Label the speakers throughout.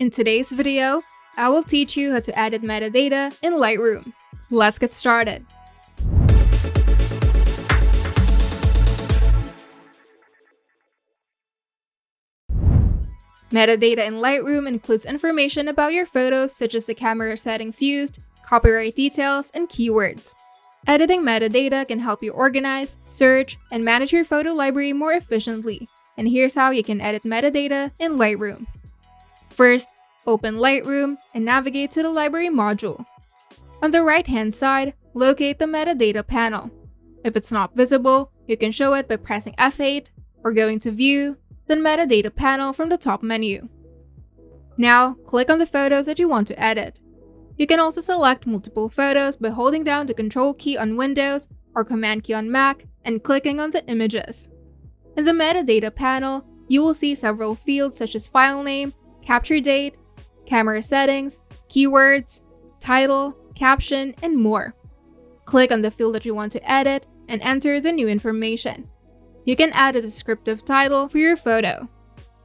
Speaker 1: In today's video, I will teach you how to edit metadata in Lightroom. Let's get started. Metadata in Lightroom includes information about your photos such as the camera settings used, copyright details, and keywords. Editing metadata can help you organize, search, and manage your photo library more efficiently. And here's how you can edit metadata in Lightroom. First, open Lightroom and navigate to the library module. On the right-hand side, locate the metadata panel. If it's not visible, you can show it by pressing F8 or going to View, then Metadata panel from the top menu. Now, click on the photos that you want to edit. You can also select multiple photos by holding down the Control key on Windows or Command key on Mac and clicking on the images. In the Metadata panel, you will see several fields such as file name, capture date, camera settings, keywords, title, caption, and more. Click on the field that you want to edit and enter the new information. You can add a descriptive title for your photo.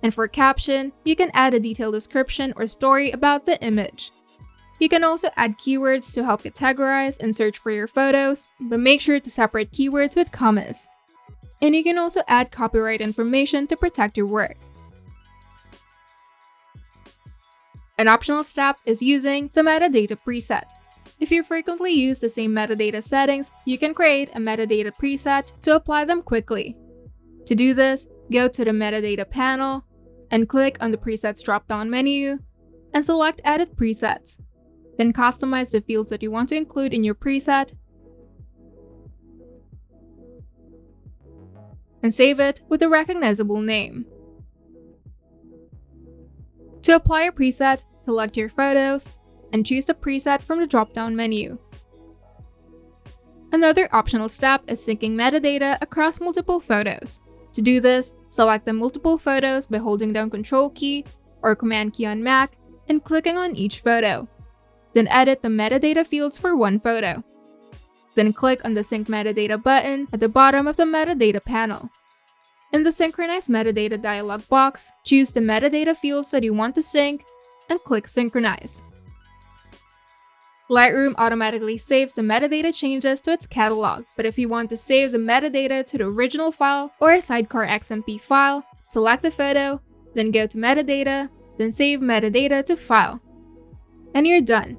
Speaker 1: And for caption, you can add a detailed description or story about the image. You can also add keywords to help categorize and search for your photos, but make sure to separate keywords with commas. And you can also add copyright information to protect your work. An optional step is using the metadata preset. If you frequently use the same metadata settings, you can create a metadata preset to apply them quickly. To do this, go to the Metadata panel and click on the Presets drop-down menu and select Edit Presets. Then customize the fields that you want to include in your preset and save it with a recognizable name. To apply a preset, select your photos and choose the preset from the drop-down menu. Another optional step is syncing metadata across multiple photos. To do this, select the multiple photos by holding down Control key or Command key on Mac and clicking on each photo. Then edit the metadata fields for one photo. Then click on the Sync Metadata button at the bottom of the metadata panel. In the Synchronize Metadata dialog box, choose the metadata fields that you want to sync and click Synchronize. Lightroom automatically saves the metadata changes to its catalog, but if you want to save the metadata to the original file or a sidecar XMP file, select the photo, then go to Metadata, then save metadata to File. And you're done.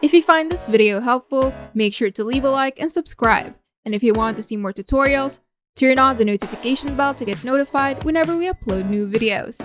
Speaker 1: If you find this video helpful, make sure to leave a like and subscribe. And if you want to see more tutorials, turn on the notification bell to get notified whenever we upload new videos.